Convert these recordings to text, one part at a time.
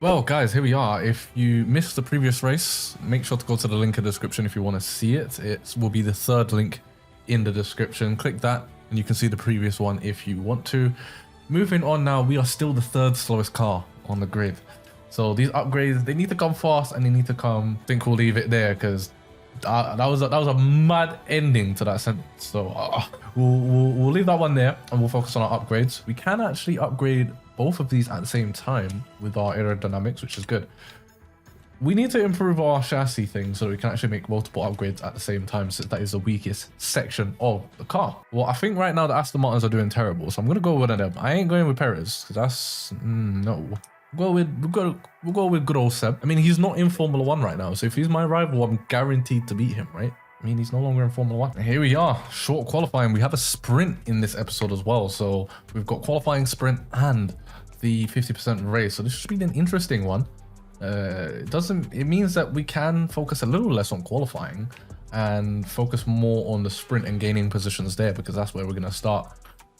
Well, guys, here we are. If you missed the previous race, make sure to go to the link in the description if you want to see it. It will be the third link in the description. Click that and you can see the previous one if you want to. Moving on now, we are still the third slowest car on the grid. So these upgrades, they need to come fast and they need to come. I think we'll leave it there because that was a mad ending to that sentence. So we'll leave that one there and we'll focus on our upgrades. We can actually upgrade both of these at the same time with our aerodynamics, which is good. We need to improve our chassis thing so that we can actually make multiple upgrades at the same time, since that is the weakest section of the car. Well, I think right now the Aston Martins are doing terrible, so I'm gonna go with one of them. I ain't going with Perez because that's no. We'll go with good old Seb. I mean, he's not in Formula 1 right now, so if he's my rival, I'm guaranteed to beat him, right? I mean, he's no longer in Formula 1. And here we are, short qualifying. We have a sprint in this episode as well, so we've got qualifying, sprint, and the 50% race. So this should be an interesting one. It means that we can focus a little less on qualifying and focus more on the sprint and gaining positions there, because that's where we're going to start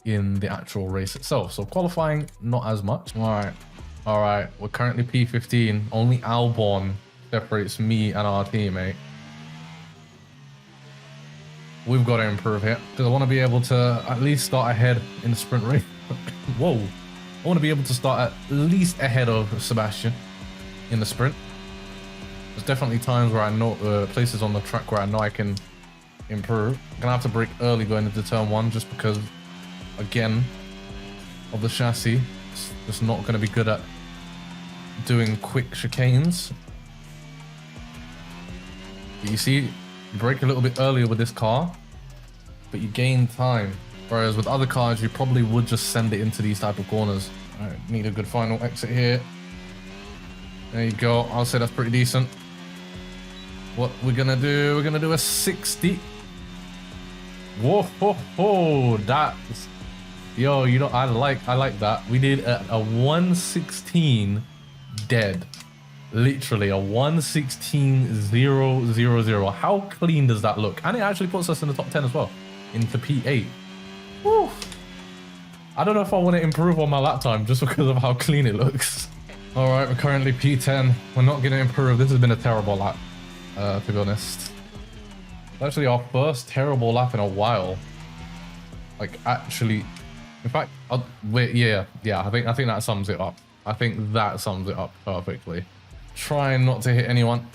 in the actual race itself. So qualifying, not as much. All right, we're currently P15. Only Albon separates me and our teammate. We've got to improve here because I want to be able to at least start ahead in the sprint race. Whoa. I want to be able to start at least ahead of Sebastian in the sprint. There's definitely times where I know places on the track where I know I can improve. I'm gonna have to brake early going into turn one just because, again, of the chassis. It's just not going to be good at doing quick chicanes. But you see, you brake a little bit earlier with this car, but you gain time. Whereas with other cars, you probably would just send it into these type of corners. All right, need a good final exit here. There you go. I'll say that's pretty decent. What we're gonna do? We're gonna do a 60. Whoa, ho, ho, that's, yo, you know, I like that. We did a 116 dead. Literally a 116.000. How clean does that look? And it actually puts us in the top 10 as well, into P8. Woo. I don't know if I want to improve on my lap time just because of how clean it looks. All right, we're currently P10. We're not going to improve. This has been a terrible lap, to be honest. It's actually our first terrible lap in a while. Like, actually, in fact, wait, yeah, I think that sums it up. I think that sums it up perfectly. Trying not to hit anyone.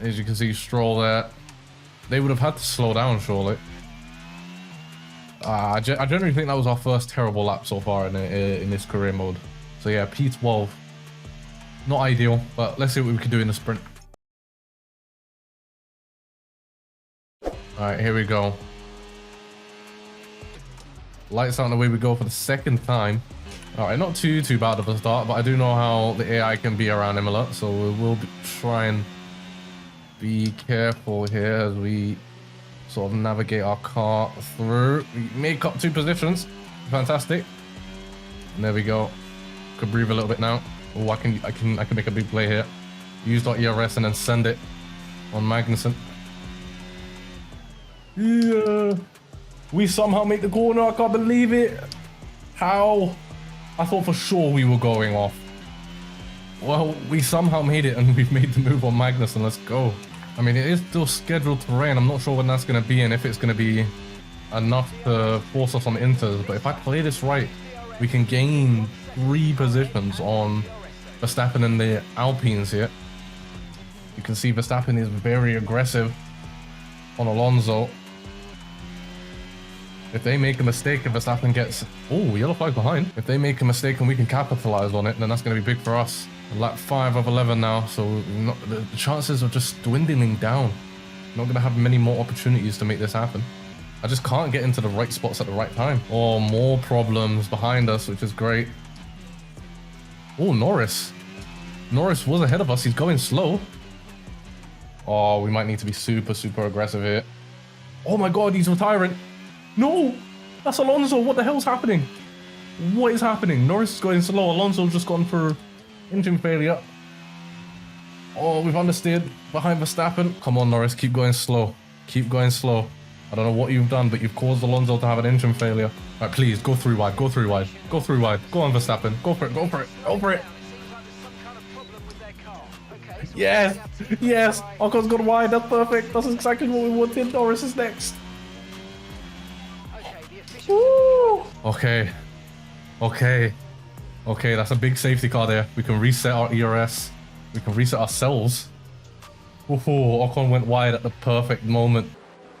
As you can see, Stroll there. They would have had to slow down, surely. I generally think that was our first terrible lap so far in this career mode. So yeah, P12. Not ideal, but let's see what we can do in the sprint. All right, here we go. Lights out and away we go for the second time. All right, not too bad of a start, but I do know how the AI can be around Imola, so we will try and be careful here as we sort of navigate our car through. We make up 2 positions. Fantastic. And there we go. Could breathe a little bit now. Oh, I can make a big play here. Use our ERS and then send it on Magnussen. Yeah. We somehow make the corner. I can't believe it. How? I thought for sure we were going off. Well, we somehow made it and we've made the move on Magnussen. Let's go. I mean, it is still scheduled to rain. I'm not sure when that's going to be and if it's going to be enough to force us on inters. But if I play this right, we can gain 3 positions on Verstappen and the Alpines here. You can see Verstappen is very aggressive on Alonso. If they make a mistake and Verstappen gets... Oh, yellow flag behind. If they make a mistake and we can capitalize on it, then that's going to be big for us. Lap 5 of 11 now, so the chances are just dwindling down. Not going to have many more opportunities to make this happen. I just can't get into the right spots at the right time. Oh, more problems behind us, which is great. Oh, Norris. Norris was ahead of us. He's going slow. Oh, we might need to be super aggressive here. Oh my God, he's retiring. No, that's Alonso. What the hell's happening? What is happening? Norris is going slow. Alonso's just gone for engine failure. Oh, we've understeered behind Verstappen. Come on, Norris, keep going slow. Keep going slow. I don't know what you've done, but you've caused Alonso to have an engine failure. All right, please, go through wide, go through wide, go through wide. Go on, Verstappen. Go for it, go for it, go for it. Yes, yes. Ocon's gone wide. That's perfect. That's exactly what we wanted. Norris is next. Woo. Okay. Okay. Okay, that's a big safety car there. We can reset our ERS. We can reset ourselves. Ooh, Ocon went wide at the perfect moment.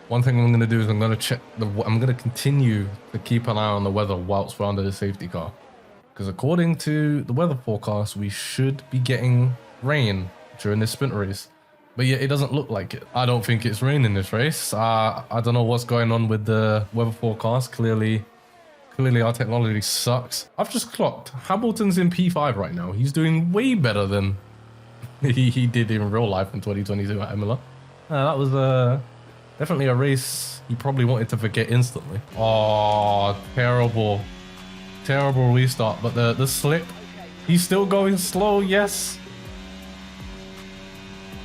One thing I'm going to do is I'm going to continue to keep an eye on the weather whilst we're under the safety car. Because according to the weather forecast, we should be getting rain during this sprint race. But yeah, it doesn't look like it. I don't think it's raining this race. I don't know what's going on with the weather forecast. Clearly our technology sucks. I've just clocked. Hamilton's in P5 right now. He's doing way better than he did in real life in 2022 at Imola. That was definitely a race he probably wanted to forget instantly. Oh, terrible. Terrible restart. But the slip, he's still going slow, yes.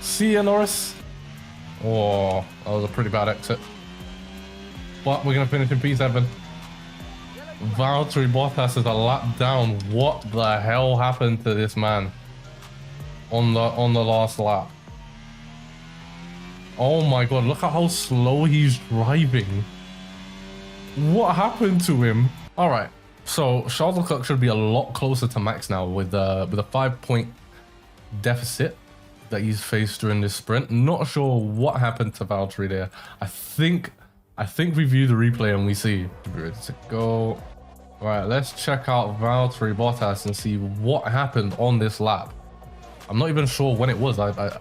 See ya, Norris. Oh, that was a pretty bad exit. But we're going to finish in P7. Valtteri Bottas is a lap down. What the hell happened to this man on the last lap? Oh my god, look at how slow he's driving. What happened to him? All right, so Charles Leclerc should be a lot closer to Max now with a 5-point deficit that he's faced during this sprint. Not sure what happened to Valtteri there. I think we view the replay and we see. Ready to go. All right, let's check out Valtteri Bottas and see what happened on this lap. I'm not even sure when it was. I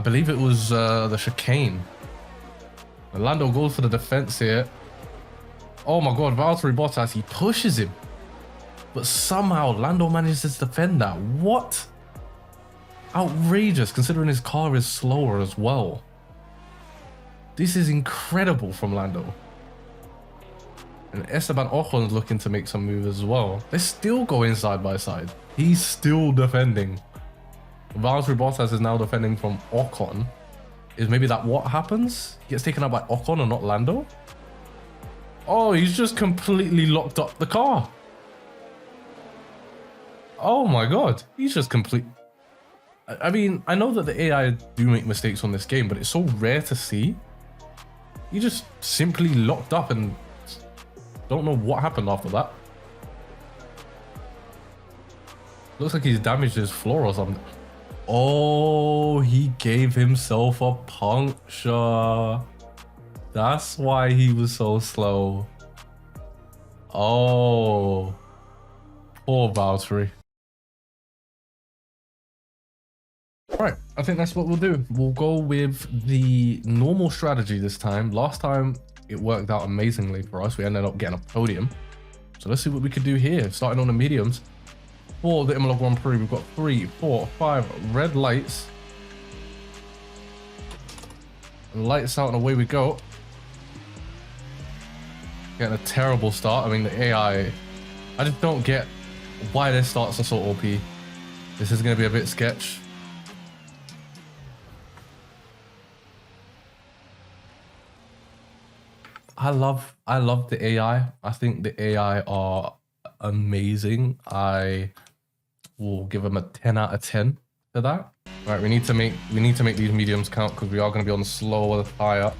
believe it was the chicane. And Lando goes for the defense here. Oh my god, Valtteri Bottas, he pushes him. But somehow Lando manages to defend that. What? Outrageous, considering his car is slower as well. This is incredible from Lando. And Esteban Ocon's looking to make some moves as well. They're still going side by side. He's still defending. Valtteri Bottas is now defending from Ocon. Is maybe that what happens? He gets taken out by Ocon and not Lando? Oh, he's just completely locked up the car. Oh my god. He's just complete... I mean, I know that the AI do make mistakes on this game, but it's so rare to see. He just simply locked up and don't know what happened after that. Looks like he's damaged his floor or something. Oh, he gave himself a puncture. That's why he was so slow. Oh, poor Valtteri. Right, I think that's what we'll do. We'll go with the normal strategy this time. Last time it worked out amazingly for us. We ended up getting a podium. So let's see what we could do here. Starting on the mediums. For the Imola Grand Prix, we've got 3, 4, 5 red lights. And lights out and away we go. Getting a terrible start. I mean, the AI, I just don't get why their starts are so OP. This is going to be a bit sketch. I love the AI. I think the AI are amazing. I will give them a 10 out of 10 for that. All right, we need to make these mediums count because we are going to be on the slower tire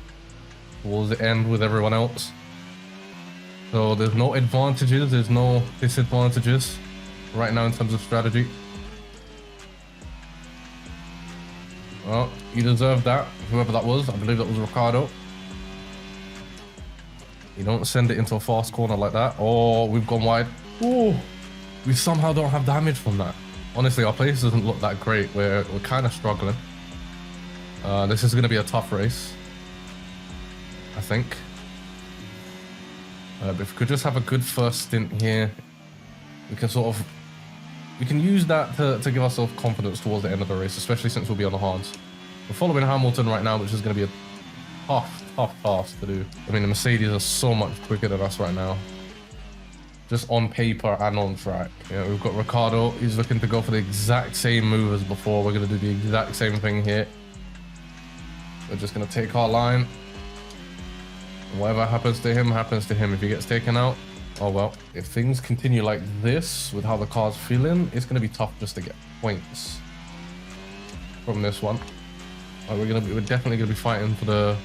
towards the end with everyone else. So there's no advantages, there's no disadvantages right now in terms of strategy. Well, you deserve that, whoever that was. I believe that was Ricardo. You don't send it into a fast corner like that. Oh, we've gone wide. Oh, we somehow don't have damage from that. Honestly, our place doesn't look that great. We're kind of struggling. This is going to be a tough race, I think. But if we could just have a good first stint here, we can use that to give ourselves confidence towards the end of the race, especially since we'll be on the hards. We're following Hamilton right now, which is going to be a tough task to do. I mean, the Mercedes are so much quicker than us right now, just on paper and on track. Yeah, we've got Ricardo. He's looking to go for the exact same move as before. We're going to do the exact same thing here. We're just going to take our line. Whatever happens to him, happens to him. If he gets taken out, Oh well, if things continue like this with how the car's feeling, it's gonna be tough just to get points from this one. Like we're definitely gonna be fighting for the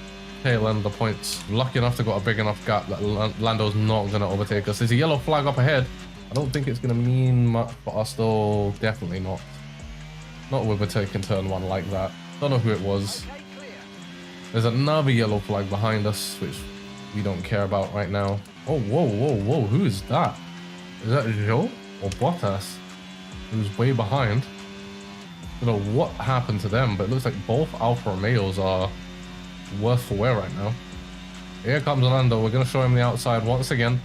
tail end of the points. Lucky enough to got a big enough gap that Lando's not gonna overtake us. There's a yellow flag up ahead. I don't think it's gonna mean much for us though. Definitely not. Not overtaking turn one like that. Don't know who it was. There's another yellow flag behind us, which we don't care about right now. Oh, whoa, whoa, whoa. Who is that? Is that Joe or Bottas? Who's way behind? I don't know what happened to them, but it looks like both Alfa Romeos are worse for wear right now. Here comes Lando. We're going to show him the outside once again.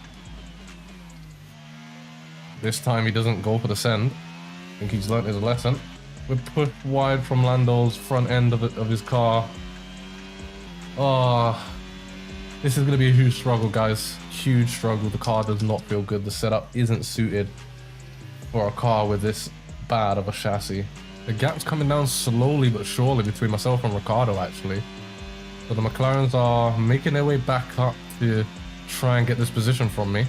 This time he doesn't go for the send. I think he's learnt his lesson. We're pushed wide from Lando's front end of his car. Oh, this is going to be a huge struggle, guys. Huge struggle. The car does not feel good. The setup isn't suited for a car with this bad of a chassis. The gap's coming down slowly but surely between myself and Ricciardo, actually. So the McLarens are making their way back up to try and get this position from me.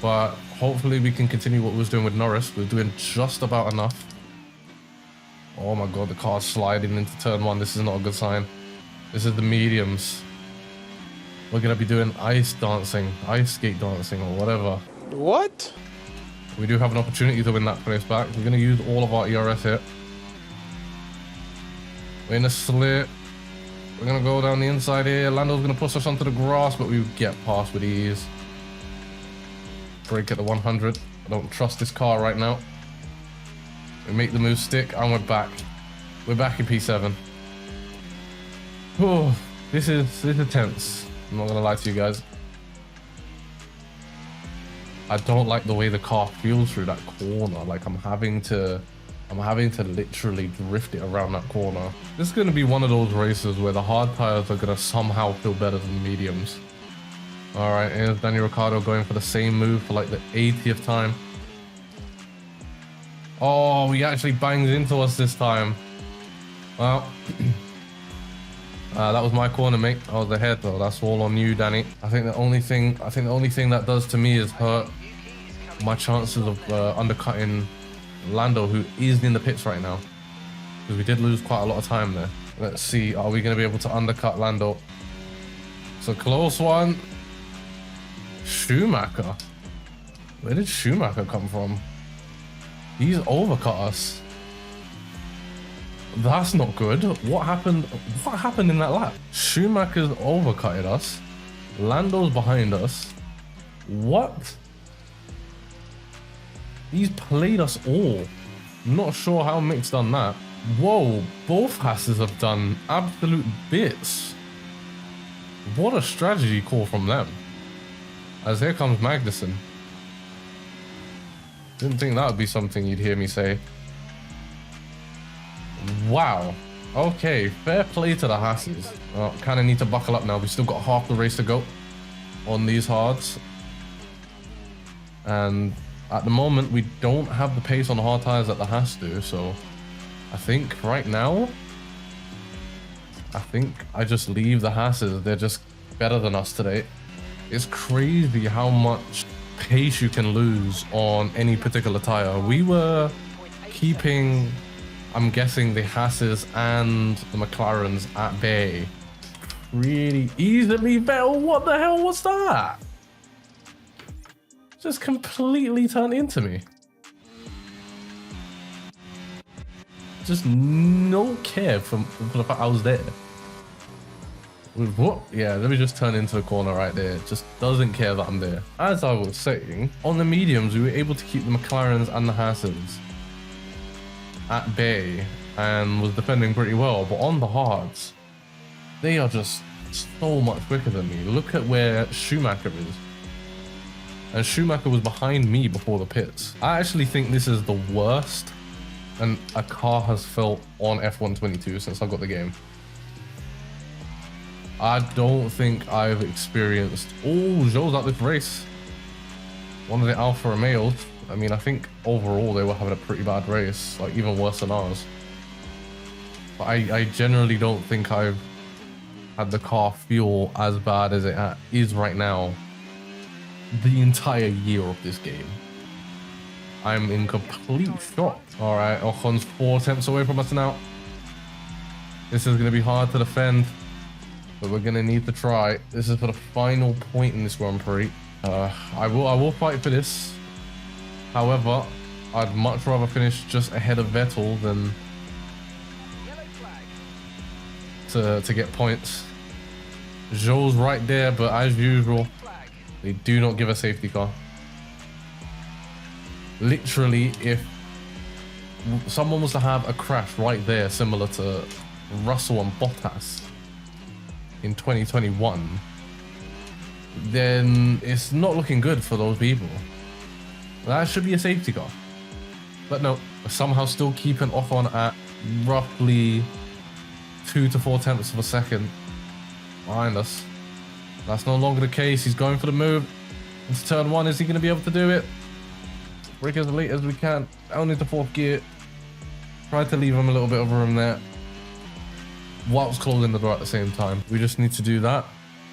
But hopefully we can continue what we was doing with Norris. We're doing just about enough. Oh my god, the car's sliding into turn one. This is not a good sign. This is the mediums. We're going to be doing ice dancing, ice skate dancing or whatever. What? We do have an opportunity to win that place back. We're going to use all of our ERS here. We're in a slit. We're going to go down the inside here. Lando's going to push us onto the grass, but we get past with ease. Brake at the 100. I don't trust this car right now. We make the move stick and we're back. We're back in P7. Oh, this is tense. I'm not gonna lie to you guys. I don't like the way the car feels through that corner. Like I'm having to literally drift it around that corner. This is gonna be one of those races where the hard tires are gonna somehow feel better than the mediums. All right, here's Daniel Ricciardo going for the same move for like the 80th time. Oh, he actually bangs into us this time. Well. That was my corner, mate. I was ahead though. That's all on you, Danny. I think the only thing that does to me is hurt my chances of undercutting Lando, who is in the pits right now, because we did lose quite a lot of time there. Let's see, are we going to be able to undercut Lando? It's a close one. Schumacher. Where did Schumacher come from? He's overcut us. That's not good. What happened? What happened in that lap? Schumacher's overcutted us. Lando's behind us. What? He's played us all. Not sure how Mick's done that. Whoa, both Hasses have done absolute bits. What a strategy call from them. As here comes Magnussen. Didn't think that would be something you'd hear me say. Wow. Okay, fair play to the Hasses. Kind of need to buckle up now. We've still got half the race to go on these hards. And at the moment, we don't have the pace on the hard tires that the Haas do. So I think right now, I just leave the Hasses. They're just better than us today. It's crazy how much pace you can lose on any particular tire. We were keeping, I'm guessing, the Hasses and the McLarens at bay really easily. Bell, what the hell was that? Just completely turned into me. Just no care for the fact I was there. What? Yeah, let me just turn into the corner right there. Just doesn't care that I'm there. As I was saying, on the mediums, we were able to keep the McLarens and the Hasses at bay and was defending pretty well. But on the hards, they are just so much quicker than me. Look at where Schumacher is. And Schumacher was behind me before the pits. I actually think this is the worst and a car has felt on F122 since I got the game. I don't think I've experienced... Oh, Joe's at this race. One of the Alfa Romeos. I mean, I think overall they were having a pretty bad race, like even worse than ours. But I generally don't think I've had the car feel as bad as it is right now the entire year of this game. I'm in complete shock. All right, Ocon's 4 attempts away from us now. This is going to be hard to defend, but we're going to need to try. This is for the final point in this Grand Prix. I will fight for this. However, I'd much rather finish just ahead of Vettel than to get points. Zhou's right there, but as usual, they do not give a safety car. Literally, if someone was to have a crash right there, similar to Russell and Bottas in 2021, then it's not looking good for those people. That should be a safety car. But no, somehow still keeping Ocon at roughly 2 to 4 tenths of a second behind us. That's no longer the case. He's going for the move into turn 1. Is he going to be able to do it? Brake as late as we can. Down into 4th gear. Try to leave him a little bit of room there, whilst closing the door at the same time. We just need to do that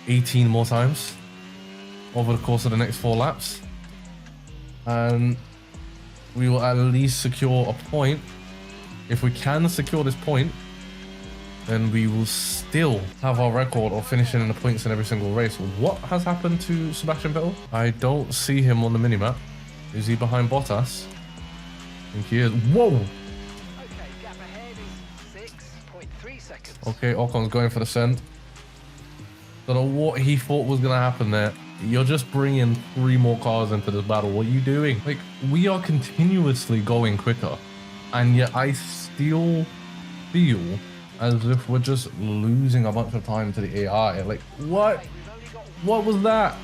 18 more times over the course of the next 4 laps. And we will at least secure a point. If we can secure this point, then we will still have our record of finishing in the points in every single race. What has happened to Sebastian Vettel? I don't see him on the minimap. Is he behind Bottas? I think he is. Whoa! Okay, gap ahead is 6.3 seconds. Okay, Ocon's going for the send. Don't know what he thought was going to happen there. You're just bringing 3 more cars into this battle. What are you doing? Like, we are continuously going quicker, and yet I still feel as if we're just losing a bunch of time to the AI. Like, what? What was that?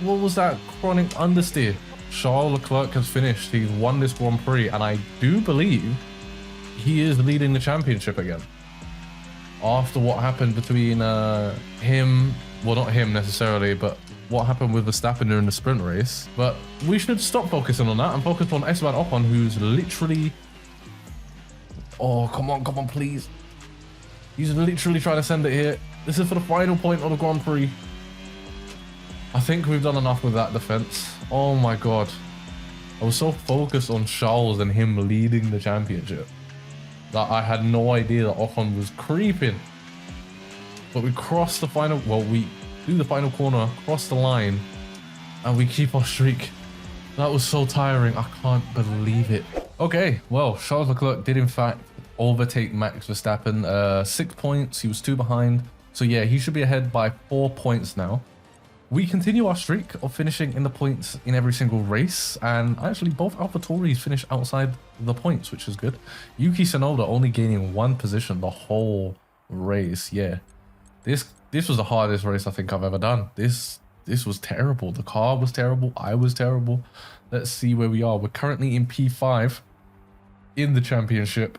What was that chronic understeer? Charles Leclerc has finished. He's won this Grand Prix, and I do believe he is leading the championship again. After what happened between him, well, not him necessarily, but what happened with Verstappen during the sprint race. But we should stop focusing on that and focus on Esteban Ocon, who's literally... Oh, come on, please. He's literally trying to send it here. This is for the final point of the Grand Prix. I think we've done enough with that defense. Oh my god. I was so focused on Charles and him leading the championship that I had no idea that Ocon was creeping. But we crossed the final, well, we do the final corner, cross the line, and we keep our streak. That was so tiring. I can't believe it. Okay, well, Charles Leclerc did in fact overtake Max Verstappen. 6 points, he was 2 behind. So yeah, he should be ahead by 4 points now. We continue our streak of finishing in the points in every single race, and actually both AlphaTauris finish outside the points, which is good. Yuki Tsunoda only gaining 1 position the whole race. Yeah, this was the hardest race I think I've ever done. This was terrible. The car was terrible. I was terrible. Let's see where we are. We're currently in P5 in the championship,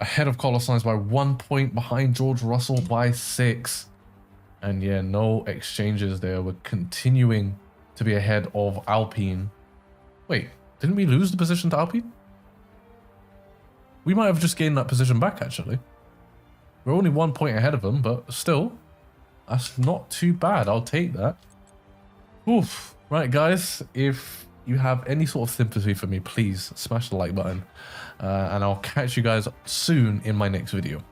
ahead of Carlos Sainz by 1 point, behind George Russell by 6. And yeah, no exchanges there. We're continuing to be ahead of Alpine. Wait, didn't we lose the position to Alpine? We might have just gained that position back, actually. We're only 1 point ahead of them, but still, that's not too bad. I'll take that. Oof. Right, guys, if you have any sort of sympathy for me, please smash the like button. And I'll catch you guys soon in my next video.